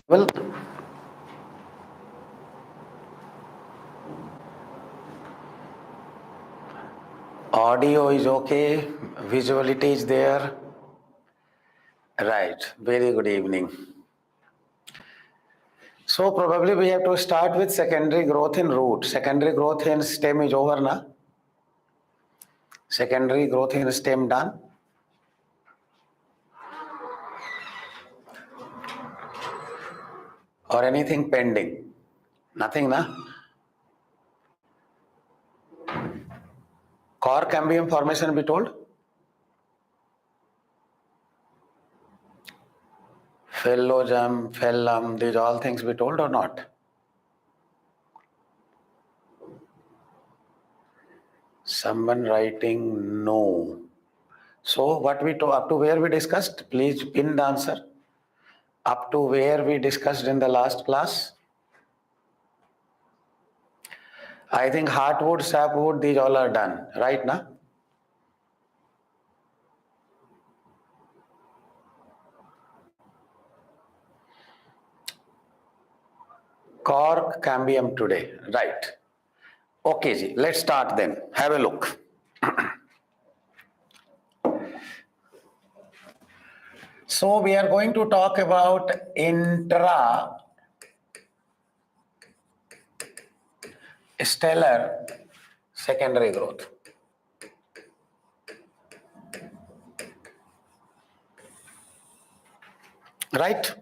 Well, audio is okay, visuality is there. Right, very good evening. So probably we have to start with secondary growth in root. Secondary growth in stem is over now. Secondary growth in stem done. Or anything pending? Nothing, na? Core cambium formation be told? Phyllogesm, phellum, these all things be told or not? Someone writing no. So what we to up to where we discussed? Please pin the answer. Up to where we discussed in the last class? I think heartwood, sapwood, these all are done, right now? Cork cambium today, right? Okay, ji, let's start then. Have a look. So we are going to talk about intrastellar secondary growth. Right?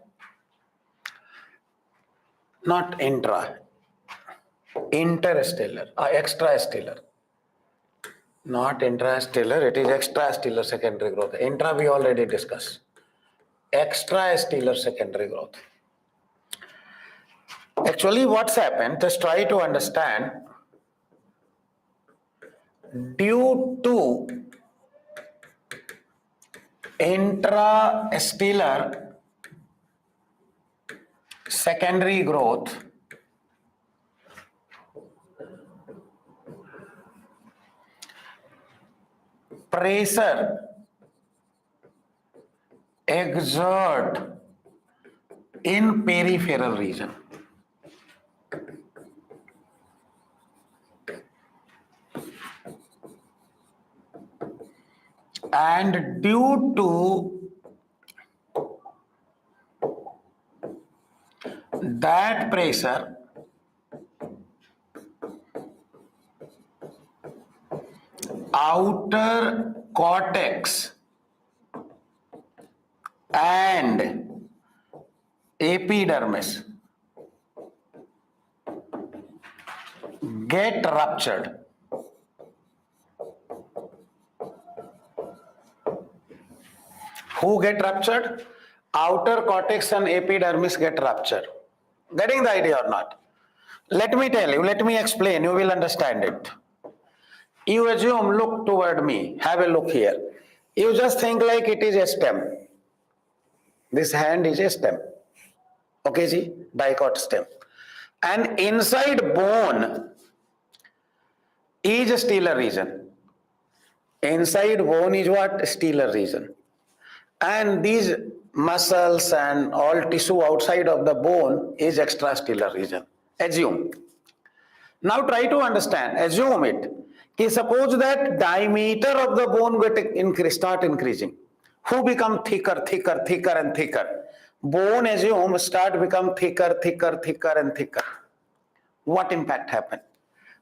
Not intra, interstellar, extrastellar. Not intrastellar, it is extrastellar secondary growth. Intra we already discussed. Extrastellar secondary growth. Actually, what's happened? Just try to understand. Due to intrastellar secondary growth, pressure exert in peripheral region. And due to that pressure, outer cortex and epidermis get ruptured. Who get ruptured? Outer cortex and epidermis get ruptured. Getting the idea or not? Let me tell you, let me explain, you will understand it. You assume, look toward me, have a look here. You just think like it is a stem. This hand is a stem. Okay, ji? Dicot stem. And inside bone is a stellar region. Inside bone is what? Stellar region. And these muscles and all tissue outside of the bone is extrastellar region. Assume. Now try to understand. Assume it. Suppose that diameter of the bone start increasing. Who become thicker, thicker, thicker and thicker? Bone, assume, start become thicker, thicker, thicker and thicker. What impact happen?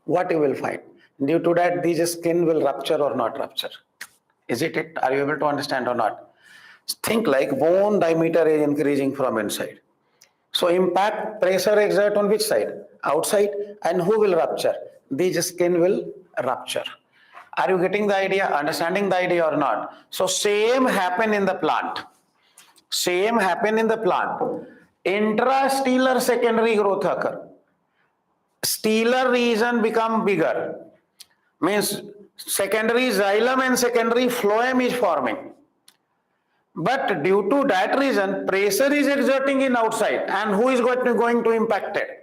What you will find? Due to that, this skin will rupture or not rupture. Is it? Are you able to understand or not? Think like bone diameter is increasing from inside. So impact pressure exert on which side? Outside. And who will rupture? This skin will rupture. Are you getting the idea? Understanding the idea or not? So same happen in the plant. Same happen in the plant. Intrastellar secondary growth occur. Stellar region become bigger. Means secondary xylem and secondary phloem is forming. But due to that reason, pressure is exerting in outside. And who is going to impact it?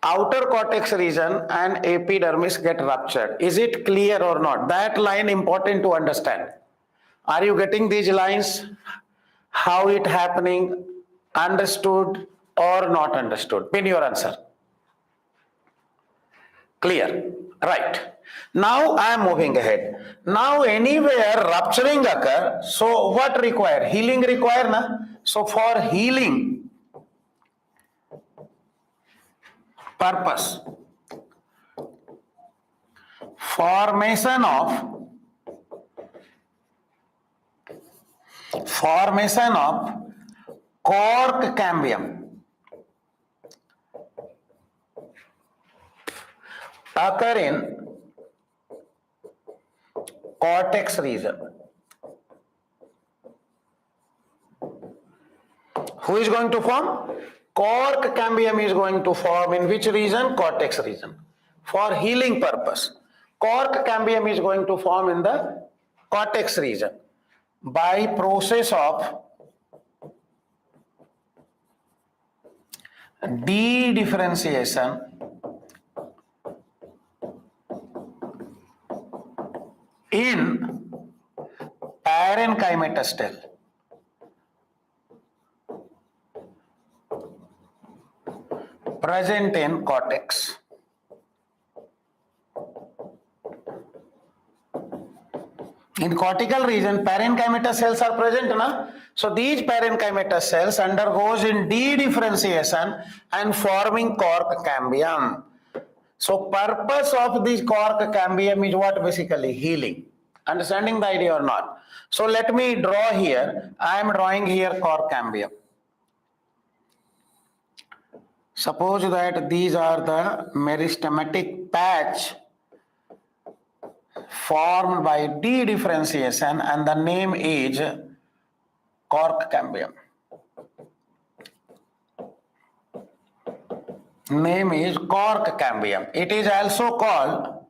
Outer cortex region and epidermis get ruptured. Is it clear or not? That line important to understand. Are you getting these lines? How it happening? Understood or not understood? Pin your answer. Clear? Right. Now I am moving ahead. Now anywhere rupturing occur, so what require? Healing require, na? So for healing purpose, formation of cork cambium occur in cortex region. Who is going to form? Cork cambium is going to form in which region? Cortex region. For healing purpose, cork cambium is going to form in the cortex region by process of de-differentiation in parenchymatous cell. Present in cortex. In cortical region, parenchymatous cells are present, na? So these parenchymatous cells undergoes in de-differentiation and forming cork cambium. So purpose of this cork cambium is what? Basically healing. Understanding the idea or not? So let me draw here. I am drawing here cork cambium. Suppose that these are the meristematic patch formed by de-differentiation and the name is cork cambium. Name is cork cambium. It is also called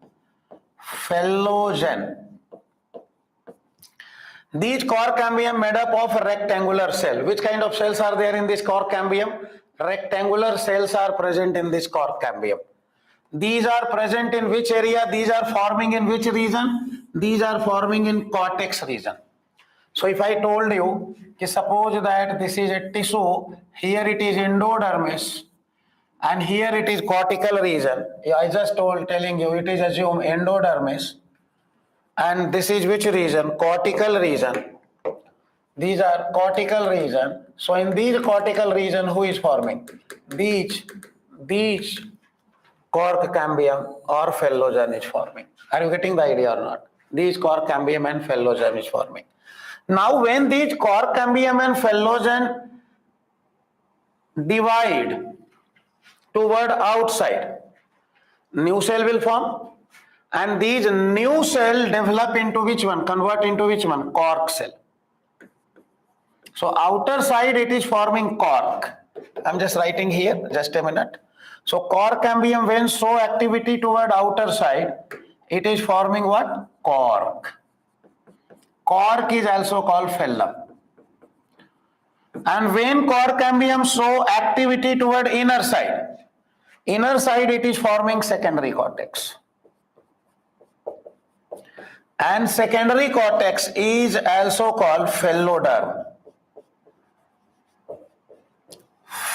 phellogen. These cork cambium made up of rectangular cell. Which kind of cells are there in this cork cambium? Rectangular cells are present in this cork cambium. These are present in which area? These are forming in which region? These are forming in cortex region. So if I told you, suppose that this is a tissue, here it is endodermis, and here it is cortical region. I just telling you, it is assume endodermis, and this is which region? Cortical region. These are cortical region. So in these cortical region, who is forming? These cork cambium or phellogen is forming. Are you getting the idea or not? These cork cambium and phellogen is forming. Now when these cork cambium and phellogen divide toward outside, new cell will form, and these new cell develop into which one? Convert into which one? Cork cell. So outer side it is forming cork. I'm just writing here, just a minute. So cork cambium when show activity toward outer side, it is forming what? Cork. Cork is also called phellum. And when cork cambium show activity toward inner side it is forming secondary cortex. And secondary cortex is also called phelloderm.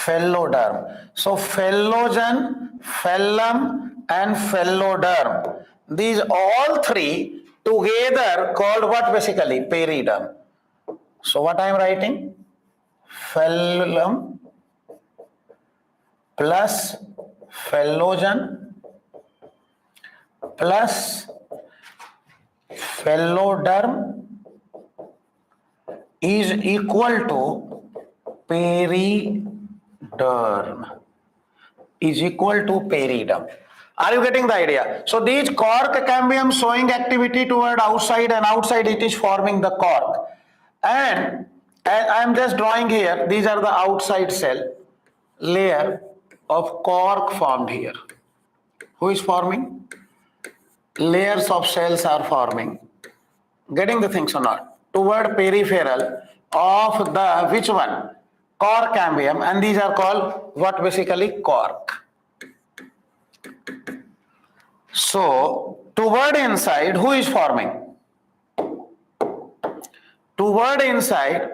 Phelloderm. So phellogen, phellum and phelloderm. These all three together called what basically? Periderm. So what I am writing? Phellum plus phellogen plus phelloderm is equal to periderm. Is equal to periderm. Are you getting the idea? So these cork cambium showing activity toward outside, and outside it is forming the cork. And I am just drawing here, these are the outside cell layer of cork formed here. Who is forming? Layers of cells are forming. Getting the things or not? Toward peripheral of the which one? Cork cambium, and these are called what basically? Cork. So toward inside, who is forming? Toward inside,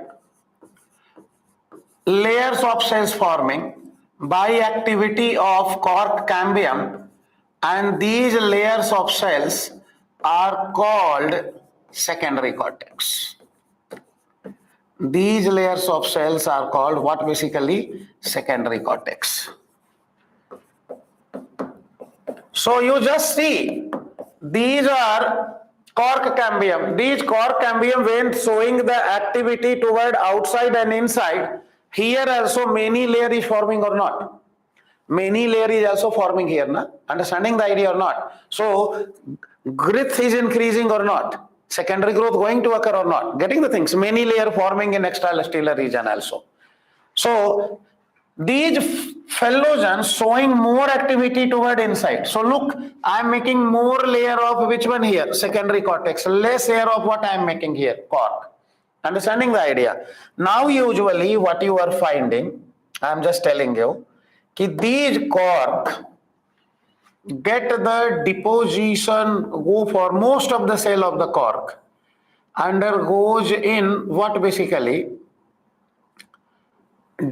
layers of cells forming by activity of cork cambium, and these layers of cells are called secondary cortex. These layers of cells are called what? Basically secondary cortex. So you just see, these are cork cambium. These cork cambium, when showing the activity toward outside and inside, here also many layer is forming or not? Many layer is also forming here, na? Understanding the idea or not? So growth is increasing or not? Secondary growth going to occur or not? Getting the things? Many layer forming in extracellular region also. So these fellows showing more activity toward inside. So look, I am making more layer of which one here? Secondary cortex. Less layer of what I am making here? Cork. Understanding the idea? Now usually what you are finding, I am just telling you, these cork get the deposition, go for most of the cell of the cork, undergoes in what? Basically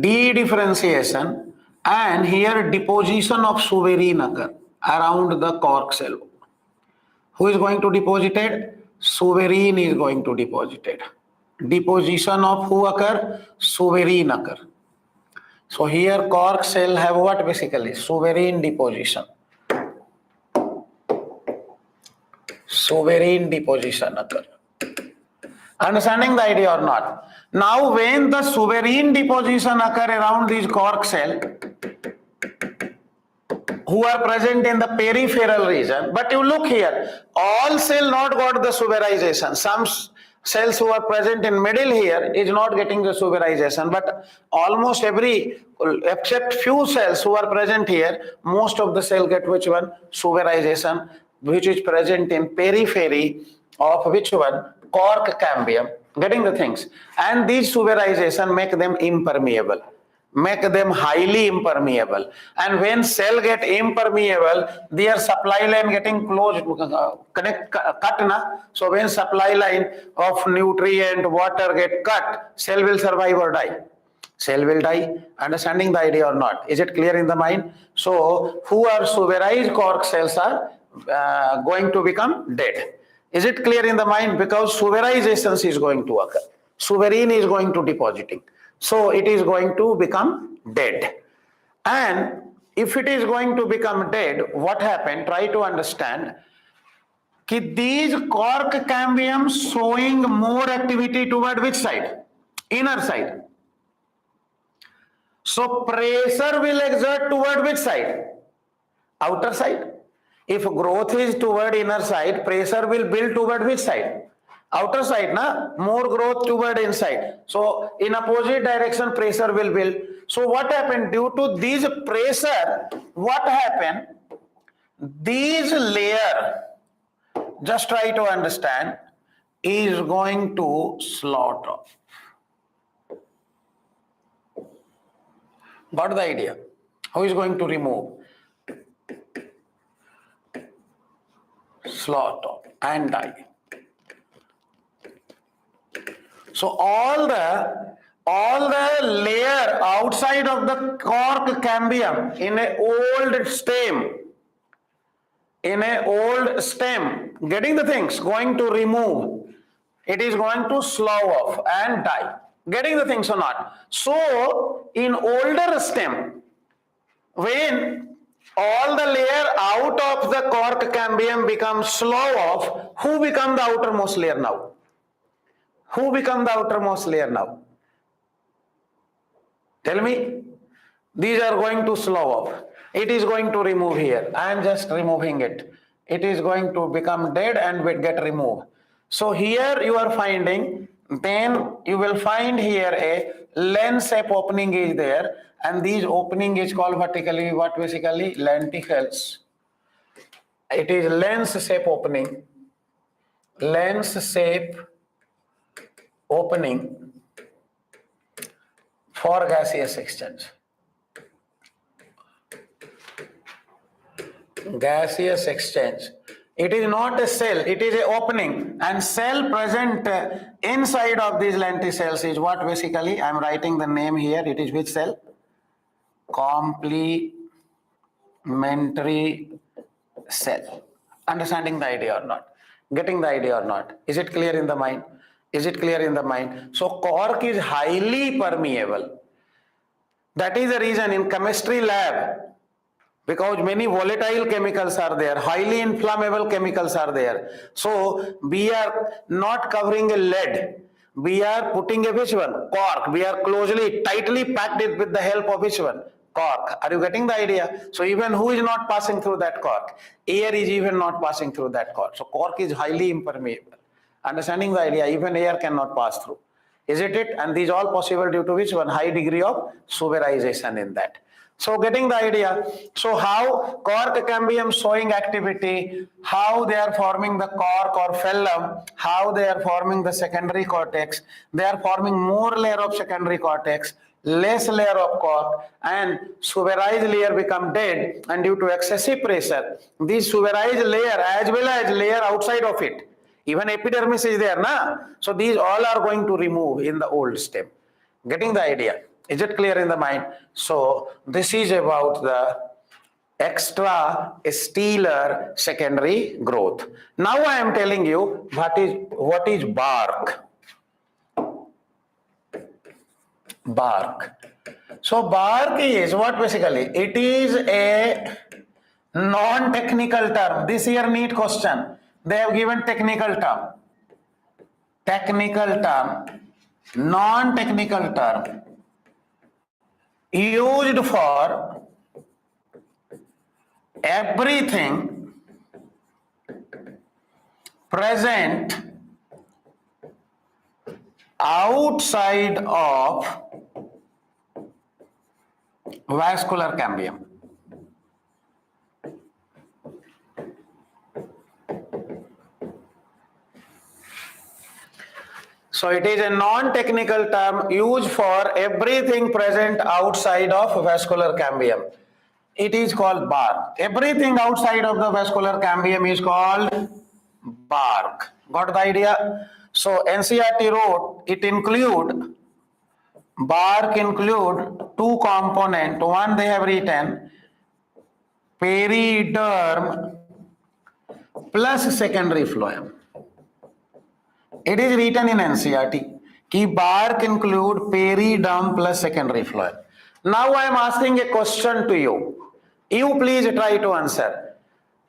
de-differentiation, and here deposition of sovereign occur around the cork cell. Who is going to deposit it? Sovereign is going to deposit it. Deposition of who occur? Sovereign occur. So here cork cell have what? Basically sovereign deposition. Sovereign deposition occur. Understanding the idea or not? Now when the sovereign deposition occur around these cork cell who are present in the peripheral region, but you look here, all cell not got the suberization. Some cells who are present in middle here is not getting the suberization, but almost every, except few cells who are present here, most of the cell get which one? Suberization, which is present in periphery of which one? Cork cambium. Getting the things? And these suberization make them impermeable, make them highly impermeable. And when cell get impermeable, their supply line getting closed, cut na. So when supply line of nutrient, water get cut, cell will survive or die? Cell will die. Understanding the idea or not? Is it clear in the mind? So who are suberized cork cells are going to become dead. Is it clear in the mind? Because suberization is going to occur. Sovereign is going to depositing. So it is going to become dead. And if it is going to become dead, what happened? Try to understand. These cork cambium showing more activity toward which side? Inner side. So pressure will exert toward which side? Outer side. If growth is toward inner side, pressure will build toward which side? Outer side, na? More growth toward inside. So in opposite direction, pressure will build. So what happened? Due to this pressure, what happened? These layer, just try to understand, is going to slaughter. Got the idea? Who is going to remove? Slaughter and die. So all the layer outside of the cork cambium in a old stem, getting the things, going to remove. It is going to slough off and die. Getting the things or not? So in older stem, when all the layer out of the cork cambium becomes slough off, who become the outermost layer now? Who become the outermost layer now? Tell me. These are going to slough off. It is going to remove here. I am just removing it. It is going to become dead and will get removed. So here you are finding, then you will find here a lens shape opening is there, and these opening is called vertically what? Basically lenticels. It is lens shape opening. Lens shape opening for gaseous exchange. Gaseous exchange. It is not a cell, it is an opening, and cell present inside of these lenticels is what basically, I am writing the name here, it is which cell? Complementary cell. Understanding the idea or not? Getting the idea or not? Is it clear in the mind? Is it clear in the mind? So cork is highly permeable. That is the reason in chemistry lab, because many volatile chemicals are there, highly inflammable chemicals are there. So we are not covering a lead. We are putting a which one? Cork. We are closely, tightly packed it with the help of which one? Cork. Are you getting the idea? So even who is not passing through that cork? Air is even not passing through that cork. So cork is highly impermeable. Understanding the idea, even air cannot pass through. Isn't it? And these all possible due to which one? High degree of suberization in that. So getting the idea. So how cork cambium showing activity, how they are forming the cork or phellum, how they are forming the secondary cortex, they are forming more layer of secondary cortex, less layer of cork, and suberized layer become dead, and due to excessive pressure, this suberized layer as well as layer outside of it, even epidermis is there, na? So these all are going to remove in the old stem. Getting the idea? Is it clear in the mind? So this is about the extrastellar secondary growth. Now I am telling you what is bark. Bark. So bark is what basically? It is a non-technical term. This year NEET question, they have given technical term. Technical term, non-technical term, used for everything present outside of vascular cambium. So it is a non-technical term used for everything present outside of vascular cambium. It is called bark. Everything outside of the vascular cambium is called bark. Got the idea? So NCERT wrote it include, bark include two components. One they have written periderm plus secondary phloem. It is written in NCERT कि bark include periderm plus secondary phloem. Now I am asking a question to you. You please try to answer.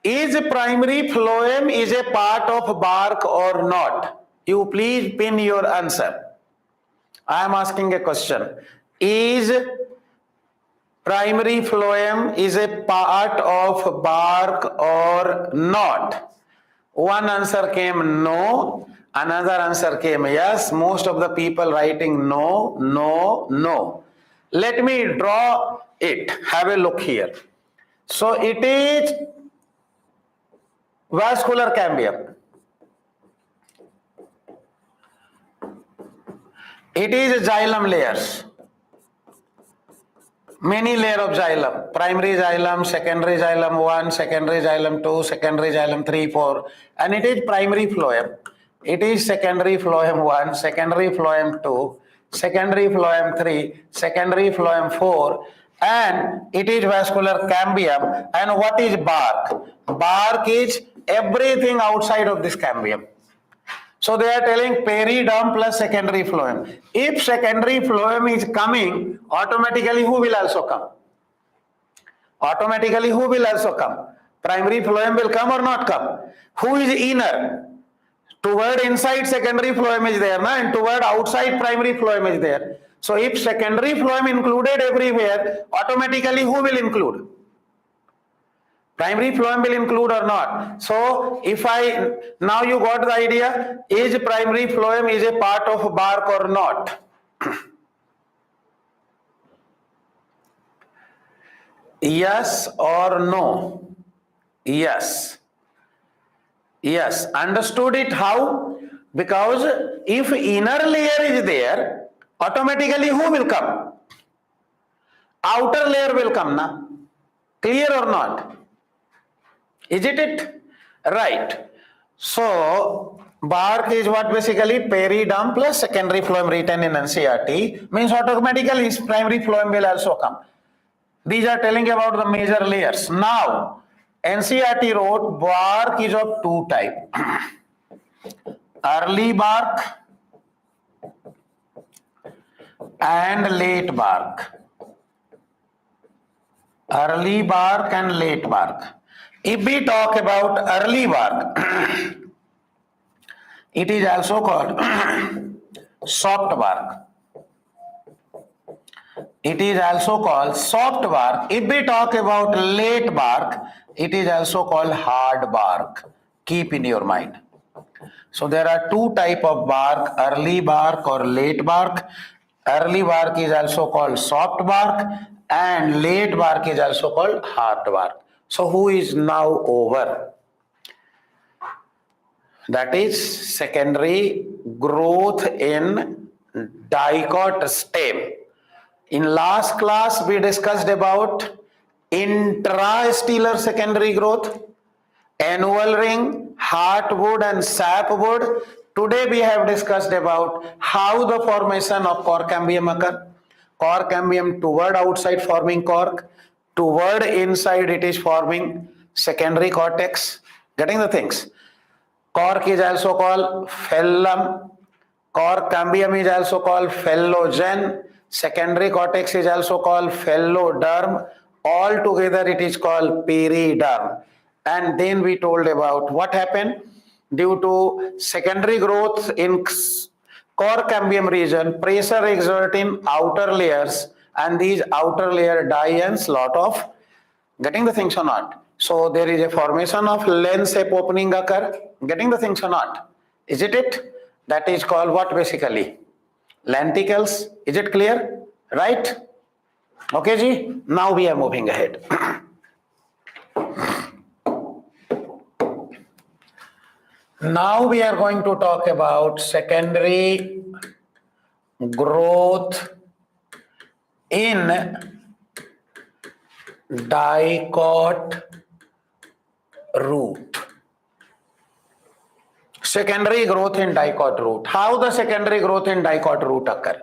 Is primary phloem is a part of bark or not? You please pin your answer. I am asking a question. Is primary phloem is a part of bark or not? One answer came no, another answer came yes. Most of the people writing no, no, no. Let me draw it. Have a look here. So it is vascular cambium. It is xylem layers. Many layer of xylem. Primary xylem, secondary xylem 1, secondary xylem 2, secondary xylem 3, 4. And it is primary phloem. It is secondary phloem 1, secondary phloem 2, secondary phloem 3, secondary phloem 4. And it is vascular cambium. And what is bark? Bark is everything outside of this cambium. So they are telling periderm plus secondary phloem. If secondary phloem is coming, automatically who will also come? Automatically who will also come? Primary phloem will come or not come? Who is inner? Toward inside secondary phloem is there, na? And toward outside primary phloem is there. So if secondary phloem included everywhere, automatically who will include? Primary phloem will include or not. So if now you got the idea, is primary phloem is a part of bark or not? Yes or no? Yes. Yes. Understood it how? Because if inner layer is there, automatically who will come? Outer layer will come, na? Clear or not? Isn't it? Right. So bark is what basically periderm plus secondary phloem written in NCERT, means automatically primary phloem will also come. These are telling about the major layers. Now NCERT wrote bark is of two types. Early bark and late bark. Early bark and late bark. If we talk about early bark, it is also called soft bark. It is also called soft bark. If we talk about late bark, it is also called hard bark. Keep in your mind. So there are two type of bark, early bark or late bark. Early bark is also called soft bark and late bark is also called hard bark. So who is now over? That is secondary growth in dicot stem. In last class we discussed about intrastellar secondary growth, annual ring, heartwood and sapwood. Today we have discussed about how the formation of cork cambium occur. Cork cambium toward outside forming cork, toward inside it is forming secondary cortex. Getting the things? Cork is also called phellum. Cork cambium is also called phellogen. Secondary cortex is also called phelloderm. All together it is called periderm. And then we told about what happened due to secondary growth in cork cambium region, pressure exert in outer layers, and these outer layer die and lot of. Getting the things or not? So there is a formation of lens shape opening occur. Getting the things or not? Is it? That is called what basically? Lenticles. Is it clear? Right? Okay, ji. Now we are moving ahead. Now we are going to talk about secondary growth in dicot root. Secondary growth in dicot root. How the secondary growth in dicot root occur?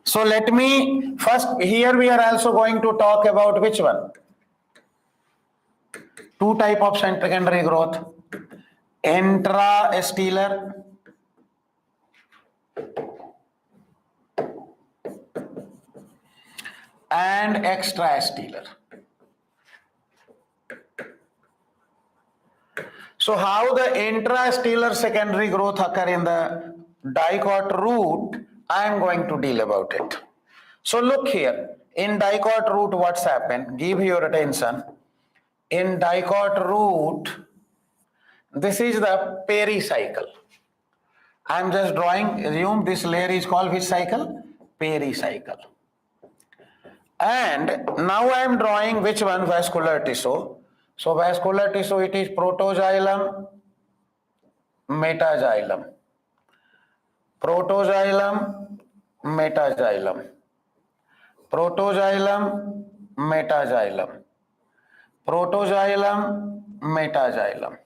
So let me first, here we are also going to talk about which one? Two type of secondary growth. Intrastellar and extrastellar. So how the intrastellar secondary growth occur in the dicot root, I am going to deal about it. So look here, in dicot root what's happened? Give your attention. In dicot root, this is the pericycle. I am just drawing, assume this layer is called which cycle? Pericycle. And now I am drawing which one? Vascular tissue. So vascular tissue, it is protoxylem, metaxylem. Protoxylem, metaxylem. Protoxylem, metaxylem. Protoxylem, metaxylem.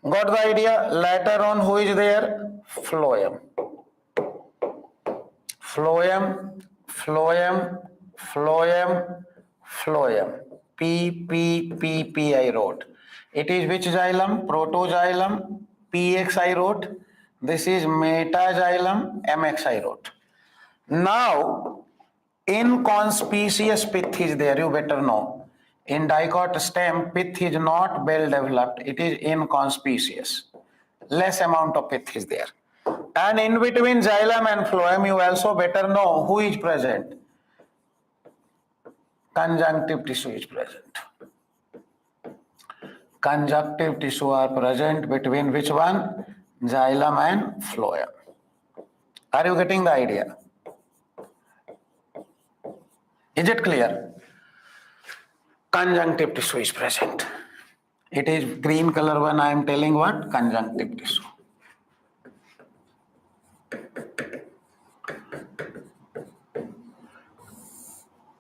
Got the idea? Later on, who is there? Phloem. Phloem, phloem, phloem, phloem. P I wrote. It is which xylem? Protoxylem. PX I wrote. This is metaxylem. MX I wrote. Now, inconspicuous pith is there. You better know. In dicot stem, pith is not well developed. It is inconspicuous. Less amount of pith is there. And in between xylem and phloem, you also better know who is present. Conjunctive tissue is present. Conjunctive tissue are present between which one? Xylem and phloem. Are you getting the idea? Is it clear? Conjunctive tissue is present. It is green color one. I am telling what? Conjunctive tissue.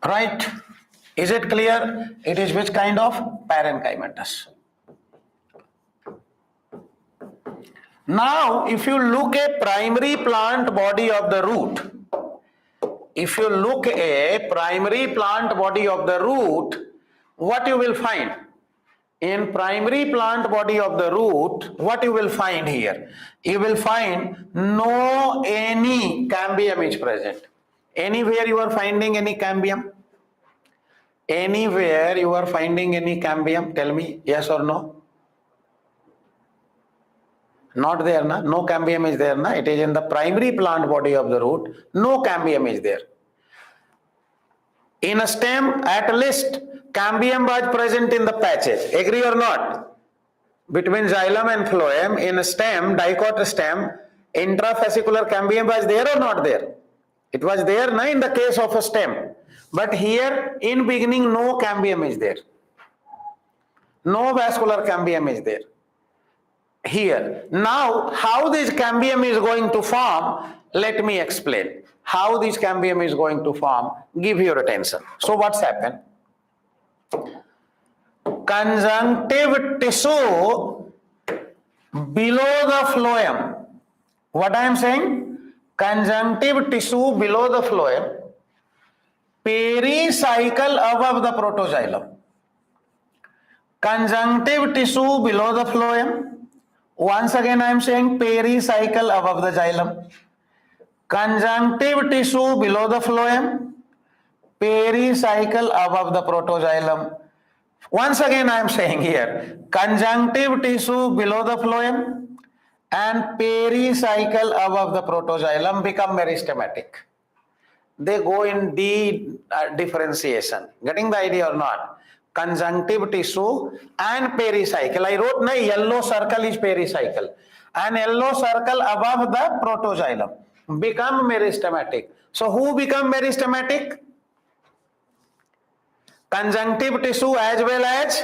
Right? Is it clear? It is which kind of? Parenchymatous. Now, if you look at primary plant body of the root, if you look at primary plant body of the root, what you will find? In primary plant body of the root, what you will find here? You will find no any cambium is present. Anywhere you are finding any cambium? Anywhere you are finding any cambium? Tell me yes or no. Not there, na? No cambium is there, na? It is in the primary plant body of the root. No cambium is there. In a stem, at least cambium was present in the patches. Agree or not? Between xylem and phloem, in a stem, dicot stem, intrafascicular cambium was there or not there? It was there, na, in the case of a stem. But here, in beginning, no cambium is there. No vascular cambium is there. Here. Now, how this cambium is going to form, let me explain. How this cambium is going to form, give your attention. So, what's happened? Conjunctive tissue below the phloem. What I am saying? Conjunctive tissue below the phloem, pericycle above the protoxylem. Conjunctive tissue below the phloem. Once again I am saying pericycle above the xylem. Conjunctive tissue below the phloem, pericycle above the protoxylem. Once again I am saying here, conjunctive tissue below the phloem and pericycle above the protoxylem become meristematic. They go in differentiation. Getting the idea or not? Conjunctive tissue and pericycle. I wrote na yellow circle is pericycle and yellow circle above the protoxylem become meristematic. So who become meristematic? Conjunctive tissue as well as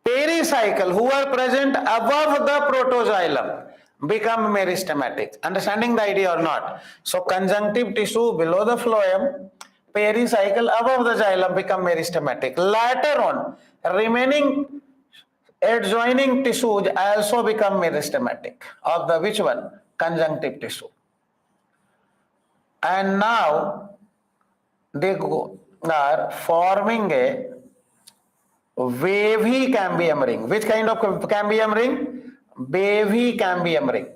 pericycle who are present above the protoxylem become meristematic. Understanding the idea or not? So conjunctive tissue below the phloem, pericycle above the xylem become meristematic. Later on, remaining adjoining tissues also become meristematic. Of the which one? Conjunctive tissue. And now they are forming a wavy cambium ring. Which kind of cambium ring? Wavy cambium ring.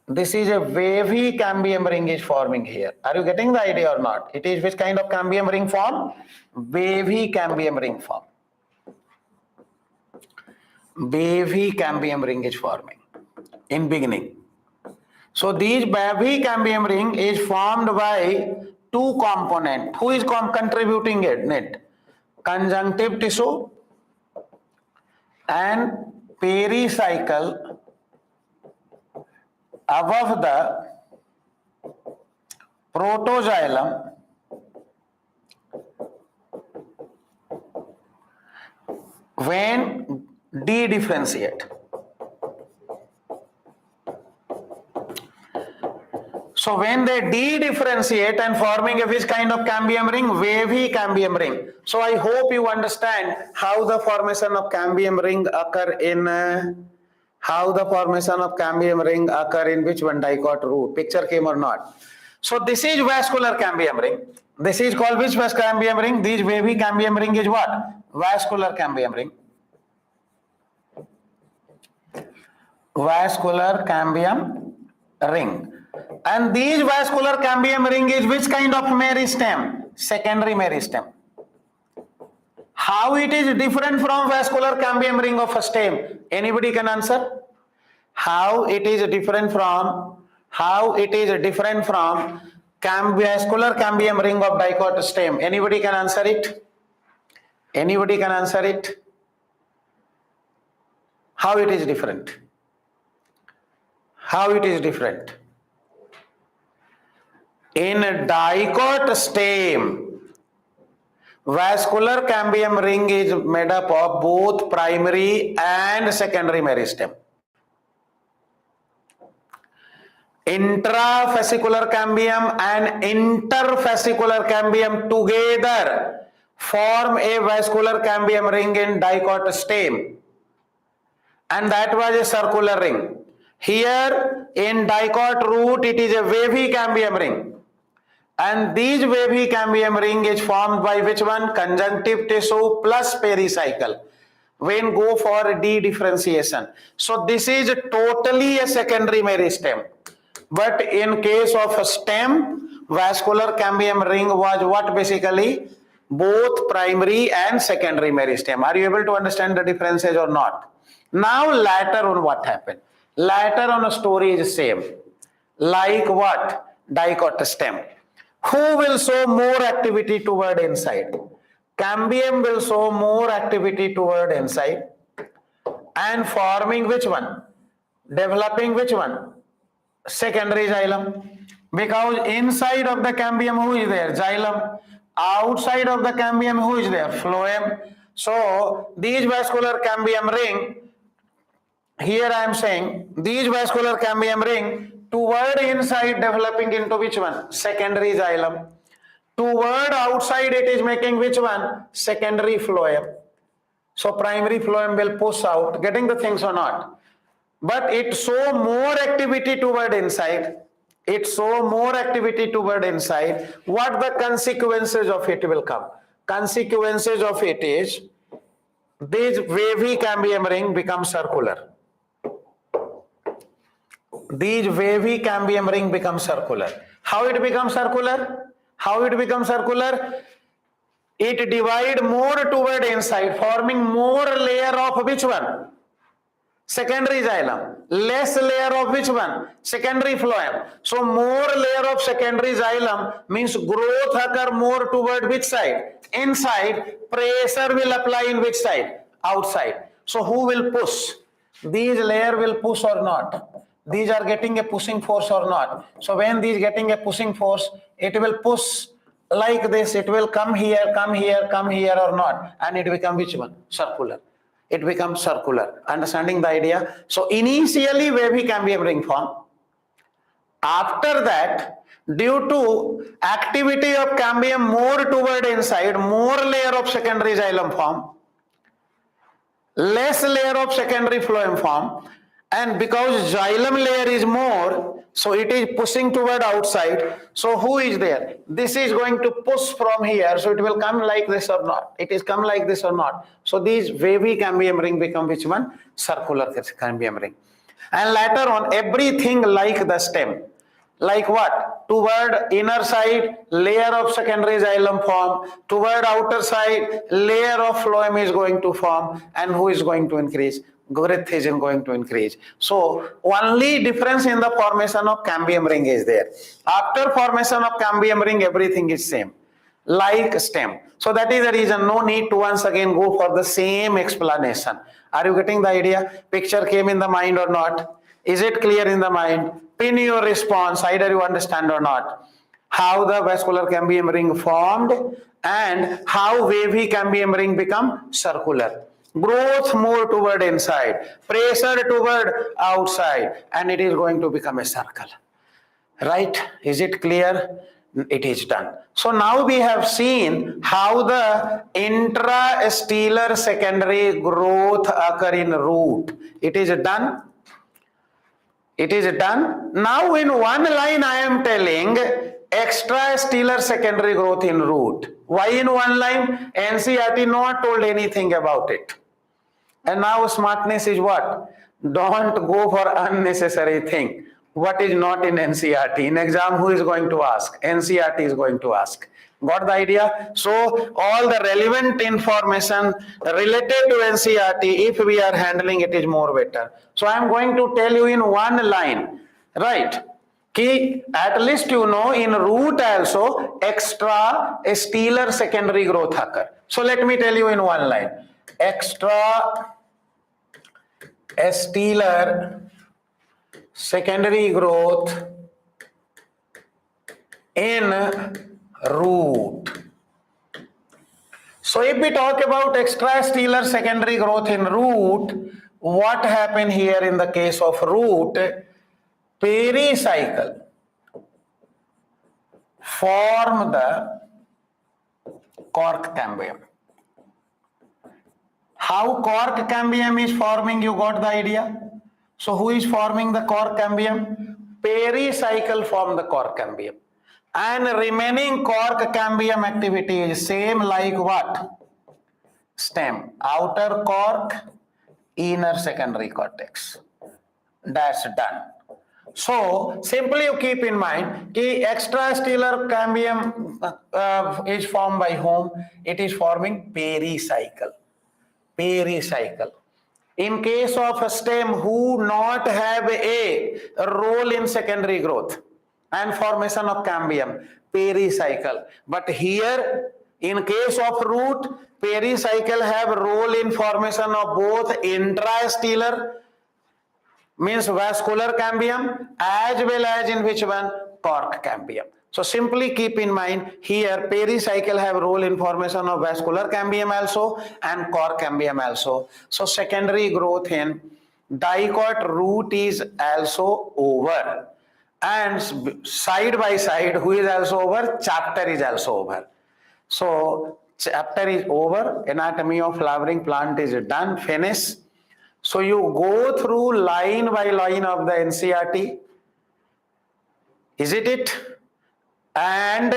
This is a wavy cambium ring is forming here. Are you getting the idea or not? It is which kind of cambium ring form? Wavy cambium ring form. Wavy cambium ring is forming in beginning. So these wavy cambium ring is formed by two components. Who is contributing it? Conjunctive tissue and pericycle above the protoxylem when de-differentiate. So when they de-differentiate and forming a which kind of cambium ring? Wavy cambium ring. So I hope you understand how the formation of cambium ring occur in which one? Dicot root. Picture came or not? So this is vascular cambium ring. This is called which vascular cambium ring? This wavy cambium ring is what? Vascular cambium ring. Vascular cambium ring. And these vascular cambium ring is which kind of meristem? Secondary meristem. How it is different from vascular cambium ring of a stem? Anybody can answer? How it is different from vascular cambium ring of dicot stem? Anybody can answer it? Anybody can answer it? How it is different? How it is different? In a dicot stem, vascular cambium ring is made up of both primary and secondary meristem. Intrafascicular cambium and interfascicular cambium together form a vascular cambium ring in dicot stem, and that was a circular ring. Here in dicot root it is a wavy cambium ring, and these wavy cambium ring is formed by which one? Conjunctive tissue plus pericycle when go for de-differentiation. So this is totally a secondary meristem. But in case of a stem, vascular cambium ring was what basically? Both primary and secondary meristem. Are you able to understand the differences or not? Now later on what happened? Later on a story is same. Like what? Dicot stem. Who will show more activity toward inside? Cambium will show more activity toward inside and forming which one? Developing which one? Secondary xylem. Because inside of the cambium who is there? Xylem. Outside of the cambium who is there? Phloem. So these vascular cambium ring, here I am saying these vascular cambium ring toward inside developing into which one? Secondary xylem. Toward outside it is making which one? Secondary phloem. So primary phloem will push out, getting the things or not? But it show more activity toward inside. It show more activity toward inside. What the consequences of it will come? Consequences of it is this wavy cambium ring becomes circular. These wavy cambium ring becomes circular. How it becomes circular? How it becomes circular? It divide more toward inside, forming more layer of which one? Secondary xylem. Less layer of which one? Secondary phloem. So more layer of secondary xylem means growth occur more toward which side? Inside. Pressure will apply in which side? Outside. So who will push? These layer will push or not? These are getting a pushing force or not? So when these getting a pushing force, it will push like this. It will come here, come here, come here or not? And it become which one? Circular. It becomes circular. Understanding the idea? So initially wavy cambium ring form. After that, due to activity of cambium more toward inside, more layer of secondary xylem form, less layer of secondary phloem form, and because xylem layer is more, so it is pushing toward outside. So who is there? This is going to push from here, so it will come like this or not? It is come like this or not? So these wavy cambium ring become which one? Circular cambium ring. And later on, everything like the stem. Like what? Toward inner side, layer of secondary xylem form. Toward outer side, layer of phloem is going to form. And who is going to increase? Girth is going to increase. So only difference in the formation of cambium ring is there. After formation of cambium ring, everything is same. Like stem. So that is the reason no need to once again go for the same explanation. Are you getting the idea? Picture came in the mind or not? Is it clear in the mind? Pin your response, either you understand or not. How the vascular cambium ring formed and how wavy cambium ring become circular. Growth more toward inside, pressure toward outside, and it is going to become a circle. Right? Is it clear? It is done. So now we have seen how the intrastellar secondary growth occur in root. It is done. It is done. Now in one line I am telling extrastellar secondary growth in root. Why in one line? NCERT not told anything about it. And now smartness is what? Don't go for unnecessary thing. What is not in NCERT? In exam, who is going to ask? NCERT is going to ask. Got the idea? So all the relevant information related to NCERT, if we are handling it, is more better. So I am going to tell you in one line, right? Ki at least you know in root also extrastellar secondary growth occur. So let me tell you in one line. Extrastellar secondary growth in root. So if we talk about extrastellar secondary growth in root, what happened here in the case of root? Pericycle form the cork cambium. How cork cambium is forming, you got the idea? So who is forming the cork cambium? Pericycle form the cork cambium. And remaining cork cambium activity is same like what? Stem. Outer cork, inner secondary cortex. That's done. So simply you keep in mind कि extrastellar cambium is formed by whom? It is forming pericycle. Pericycle. In case of a stem who not have a role in secondary growth and formation of cambium, pericycle. But here in case of root, pericycle have role in formation of both intrastellar means vascular cambium as well as in which one? Cork cambium. So simply keep in mind here pericycle have role in formation of vascular cambium also and cork cambium also. So secondary growth in dicot root is also over, and side by side who is also over? Chapter is also over. So chapter is over, anatomy of flowering plant is done, finished. So you go through line by line of the NCERT, isn't it? And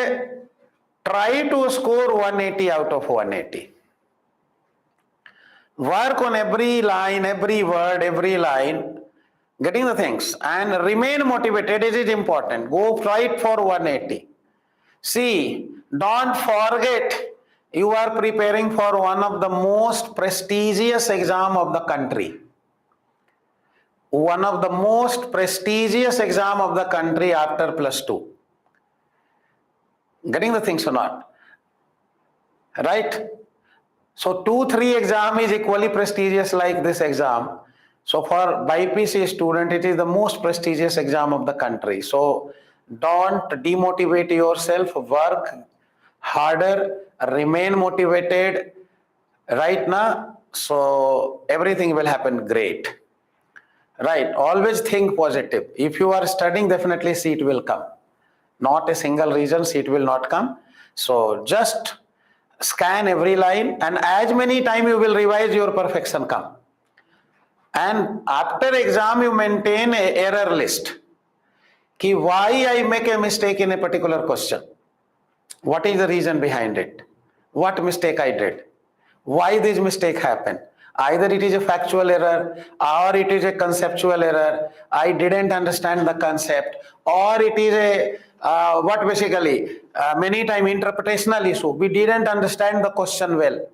try to score 180 out of 180. Work on every line, every word, every line, getting the things, and remain motivated. It is important. Go fight for 180. See, don't forget you are preparing for one of the most prestigious exam of the country. One of the most prestigious exam of the country after +2. Getting the things or not? Right? So 2-3 exam is equally prestigious like this exam. So for BPC student, it is the most prestigious exam of the country. So don't demotivate yourself, work harder, remain motivated right now. So everything will happen great. Right, always think positive. If you are studying, definitely seat will come. Not a single reason seat will not come. So just scan every line, and as many time you will revise, your perfection come. And after exam you maintain a error list. Ki why I make a mistake in a particular question? What is the reason behind it? What mistake I did? Why this mistake happened? Either it is a factual error or it is a conceptual error. I didn't understand the concept, or it is a many time interpretational issue. We didn't understand the question well.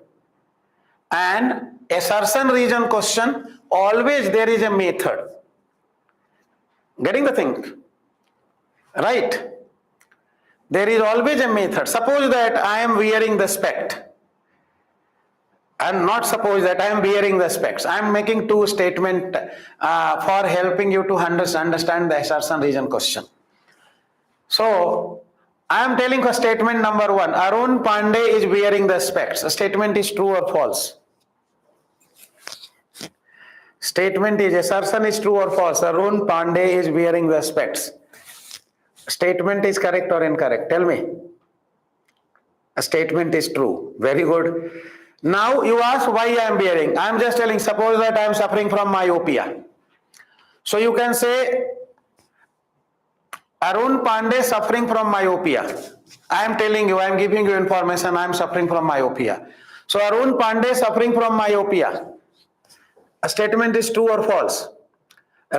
And assertion reason question, always there is a method. Getting the thing? Right? There is always a method. Suppose that I am wearing the spect. And not suppose that I am wearing the specs. I am making two statements for helping you to understand the assertion reason question. So I am telling a statement number 1. Arun Pandey is wearing the specs. The statement is true or false? Statement is assertion is true or false? Arun Pandey is wearing the specs. Statement is correct or incorrect? Tell me. A statement is true. Very good. Now you ask why I am wearing. I am just telling, suppose that I am suffering from myopia. So you can say Arun Pandey suffering from myopia. I am telling you, I am giving you information, I am suffering from myopia. So Arun Pandey suffering from myopia. A statement is true or false?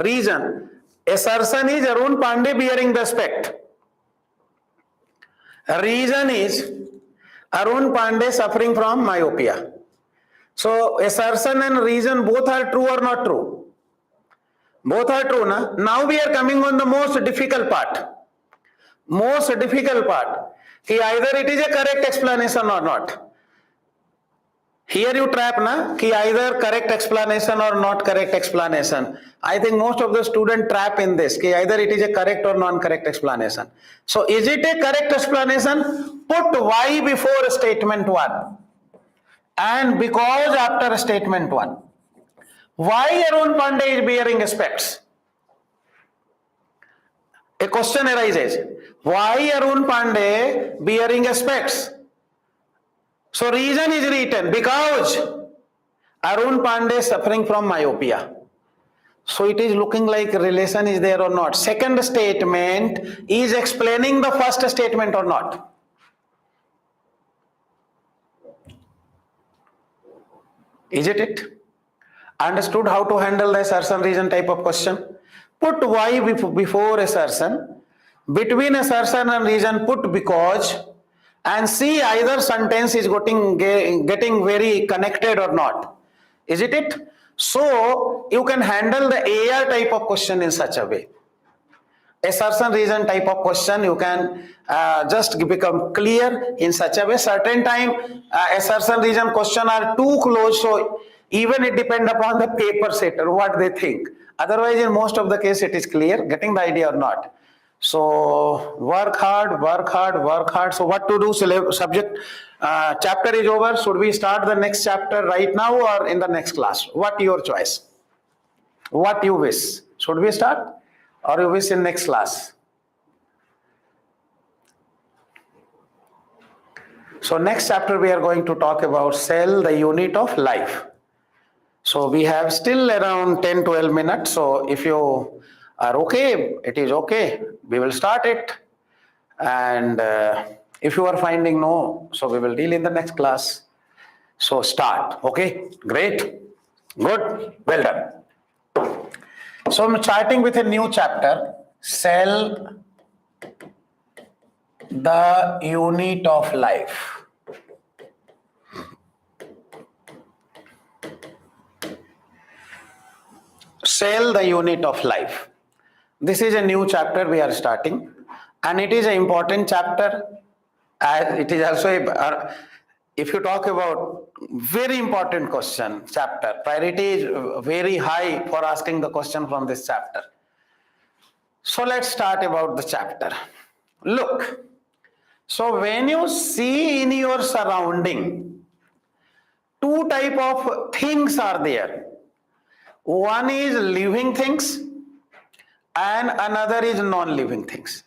Reason. Assertion is Arun Pandey wearing the spect. Reason is Arun Pandey suffering from myopia. So assertion and reason both are true or not true? Both are true, na? Now we are coming on the most difficult part. Most difficult part. Either it is a correct explanation or not. Here you trap, na? Either correct explanation or not correct explanation. I think most of the students trap in this. Either it is a correct or non-correct explanation. So is it a correct explanation? Put why before statement 1 and because after statement 1. Why Arun Pandey is wearing specs? A question arises. Why Arun Pandey wearing specs? So reason is written because Arun Pandey is suffering from myopia. So it is looking like relation is there or not. Second statement is explaining the first statement or not. Is it? Understood how to handle the assertion reason type of question? Put why before assertion. Between assertion and reason put because, and see either sentence is getting very connected or not. Is it? So you can handle the AR type of question in such a way. Assertion reason type of question you can just become clear in such a way. Certain time assertion reason question are too close, so even it depend upon the paper setter what they think. Otherwise in most of the case it is clear. Getting the idea or not? So work hard, work hard, work hard. So what to do? Subject chapter is over. Should we start the next chapter right now or in the next class? What your choice? What you wish? Should we start or you wish in next class? So next chapter we are going to talk about cell, the unit of life. So we have still around 10-12 minutes. So if you are okay, it is okay. We will start it. And if you are finding no, so we will deal in the next class. So start. Okay, great, good, well done. So I'm starting with a new chapter, cell, the unit of life. Cell, the unit of life. This is a new chapter we are starting, and it is an important chapter. As it is also if you talk about very important question chapter, priority is very high for asking the question from this chapter. So let's start about the chapter. Look, so when you see in your surrounding, two type of things are there. One is living things and another is non-living things.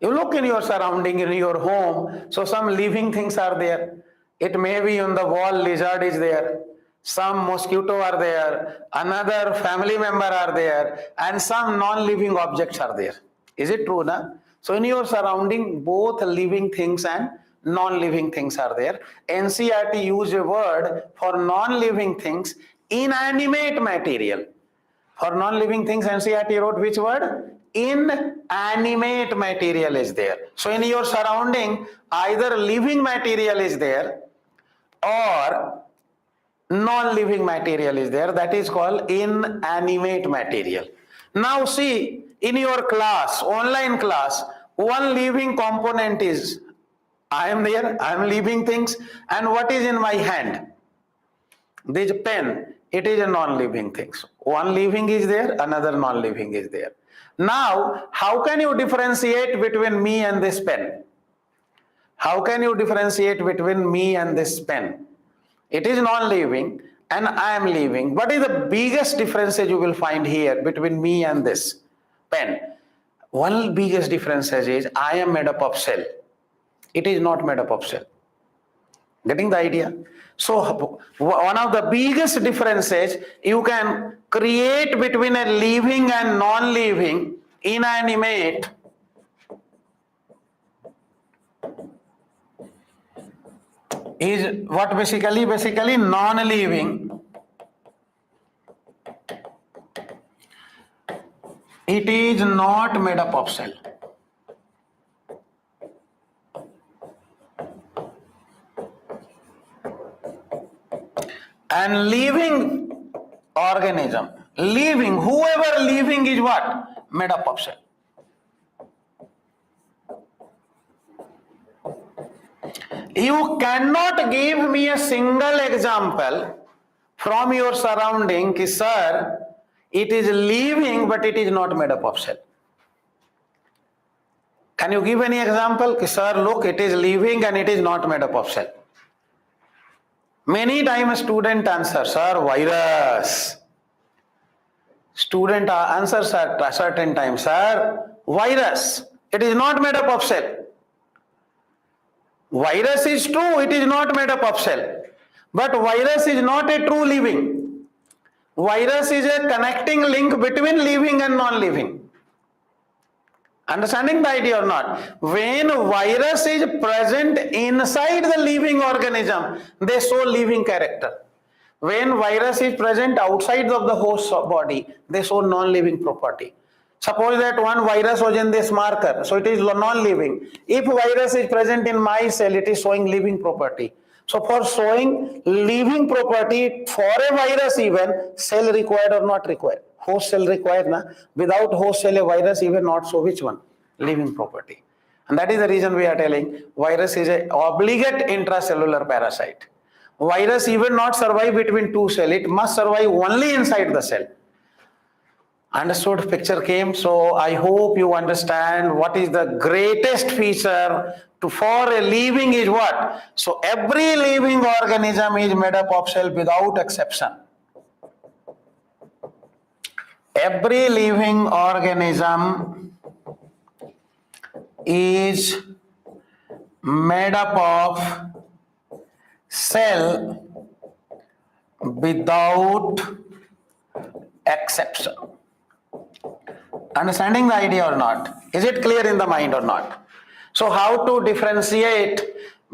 You look in your surrounding, in your home, so some living things are there. It may be on the wall, lizard is there, some mosquito are there, another family member are there, and some non-living objects are there. Is it true, na? So in your surrounding, both living things and non-living things are there. NCERT use a word for non-living things, inanimate material. For non-living things, NCERT wrote which word? Inanimate material is there. So in your surrounding, either living material is there or non-living material is there. That is called inanimate material. Now see, in your class, online class, one living component is I am there, I am living things, and what is in my hand? This pen, it is a non-living things. One living is there, another non-living is there. Now, how can you differentiate between me and this pen? How can you differentiate between me and this pen? It is non-living and I am living. What is the biggest difference you will find here between me and this pen? One biggest difference is I am made up of cell. It is not made up of cell. Getting the idea? So one of the biggest differences you can create between a living and non-living, inanimate, is what basically non-living. It is not made up of cell. And living organism, living, whoever living is what? Made up of cell. You cannot give me a single example from your surrounding, ki, sir, it is living but it is not made up of cell. Can you give any example? Ki, sir, look, it is living and it is not made up of cell. Many times student answer, sir, virus. Student answers at a certain time, sir, virus. It is not made up of cell. Virus is true, it is not made up of cell. But virus is not a true living. Virus is a connecting link between living and non-living. Understanding the idea or not? When virus is present inside the living organism, they show living character. When virus is present outside of the host body, they show non-living property. Suppose that one virus was in this marker, so it is non-living. If virus is present in my cell, it is showing living property. So for showing living property for a virus even, cell required or not required? Host cell required, na? Without host cell, a virus even not show which one? Living property. And that is the reason we are telling virus is an obligate intracellular parasite. Virus even not survive between two cells, it must survive only inside the cell. Understood? Picture came. So I hope you understand what is the greatest feature for a living is what? So every living organism is made up of cell without exception. Every living organism is made up of cell without exception. Understanding the idea or not? Is it clear in the mind or not? So how to differentiate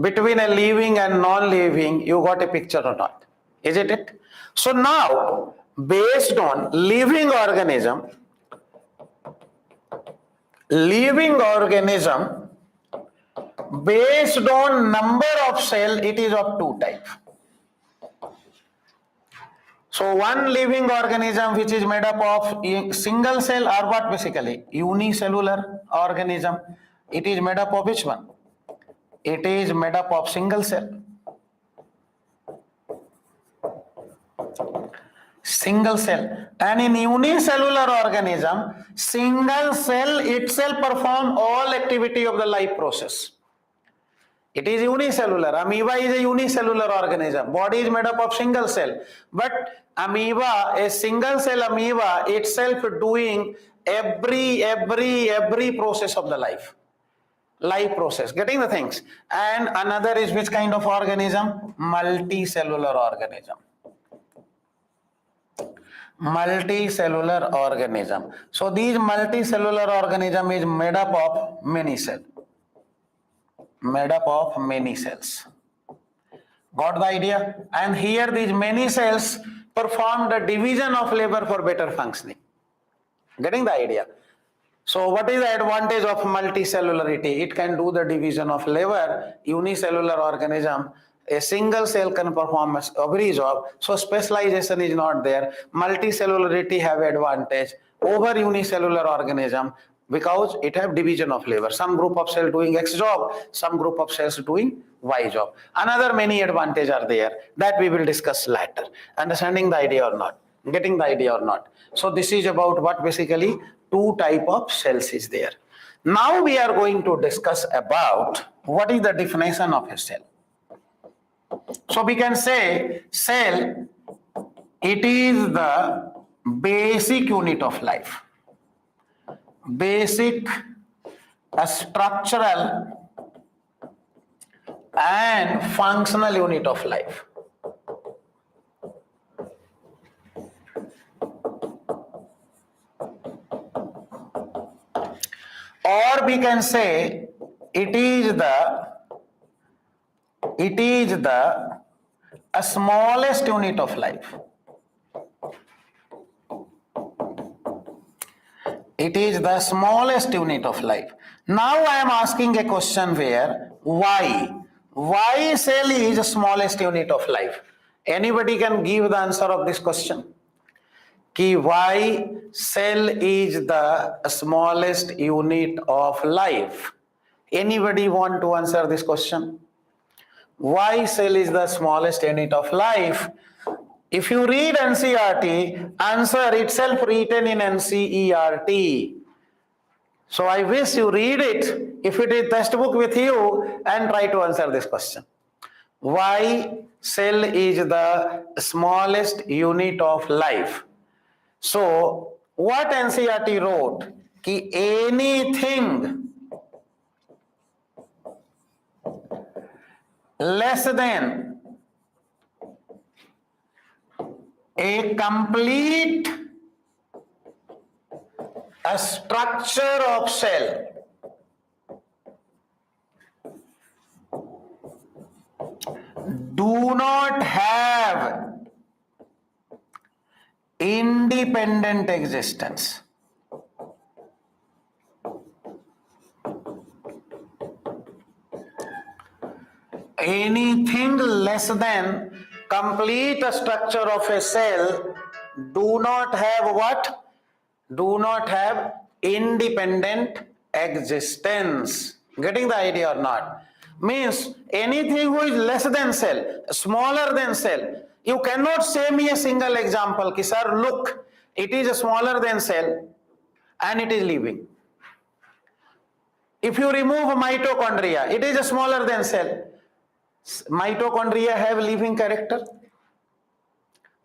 between a living and non-living? You got a picture or not? Is it? So now, based on living organism based on number of cell, it is of two types. So one living organism which is made up of single cell or what basically? Unicellular organism. It is made up of which one? It is made up of single cell. Single cell. And in unicellular organism, single cell itself perform all activity of the life process. It is unicellular. Amoeba is a unicellular organism. Body is made up of single cell. But amoeba, a single cell amoeba itself doing every process of the life process. Getting the things. And another is which kind of organism? Multicellular organism. Multicellular organism. So these multicellular organism is made up of many cells. Made up of many cells. Got the idea? And here these many cells perform the division of labor for better functioning. Getting the idea? So what is the advantage of multicellularity? It can do the division of labor. Unicellular organism, a single cell can perform every job. So specialization is not there. Multicellularity have advantage over unicellular organism because it have division of labor. Some group of cells doing X job, some group of cells doing Y job. Another many advantages are there that we will discuss later. Understanding the idea or not? Getting the idea or not? So this is about what basically two type of cells is there. Now we are going to discuss about what is the definition of a cell. So we can say cell, it is the basic unit of life. Basic, structural and functional unit of life. Or we can say it is the smallest unit of life. It is the smallest unit of life. Now I am asking a question where why? Why cell is the smallest unit of life? Anybody can give the answer of this question? Ki why cell is the smallest unit of life? Anybody want to answer this question? Why cell is the smallest unit of life? If you read NCERT, answer itself written in NCERT. So I wish you read it, if it is textbook with you, and try to answer this question. Why cell is the smallest unit of life? So what NCERT wrote? Ki anything less than a complete structure of cell do not have independent existence. Anything less than complete structure of a cell do not have what? Do not have independent existence. Getting the idea or not? Means anything who is less than cell, smaller than cell, you cannot say me a single example ki sir look, it is smaller than cell and it is living. If you remove mitochondria, it is smaller than cell. Mitochondria have living character.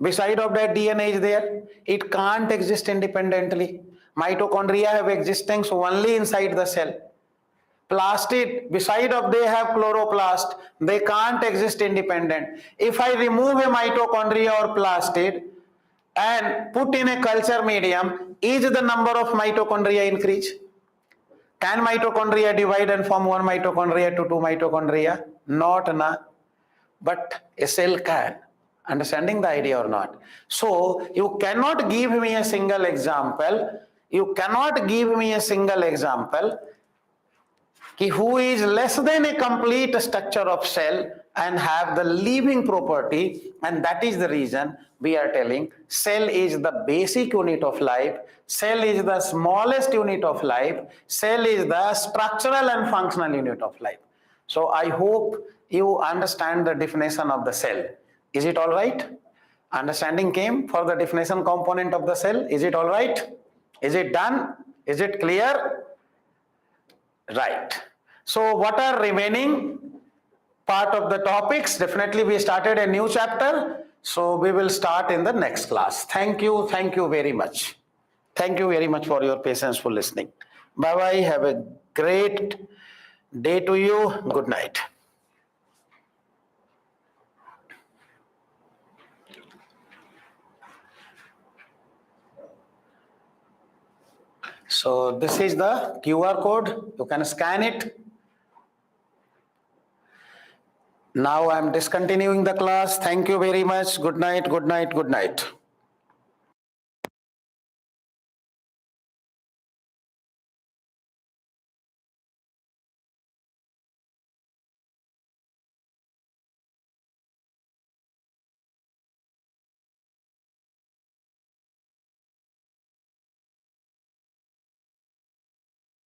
Beside of that, DNA is there. It can't exist independently. Mitochondria have existence only inside the cell. Plastid, beside of they have chloroplast, they can't exist independent. If I remove a mitochondria or plastid and put in a culture medium, is the number of mitochondria increase? Can mitochondria divide and form one mitochondria to two mitochondria? Not na. But a cell can. Understanding the idea or not? So you cannot give me a single example. You cannot give me a single example ki who is less than a complete structure of cell and have the living property, and that is the reason we are telling cell is the basic unit of life, cell is the smallest unit of life, cell is the structural and functional unit of life. So I hope you understand the definition of the cell. Is it all right? Understanding came for the definition component of the cell. Is it all right? Is it done? Is it clear? Right. So what are remaining part of the topics? Definitely we started a new chapter. So we will start in the next class. Thank you. Thank you very much. Thank you very much for your patience for listening. Bye-bye. Have a great day to you. Good night. So this is the QR code. You can scan it. Now I am discontinuing the class. Thank you very much. Good night, good night, good night.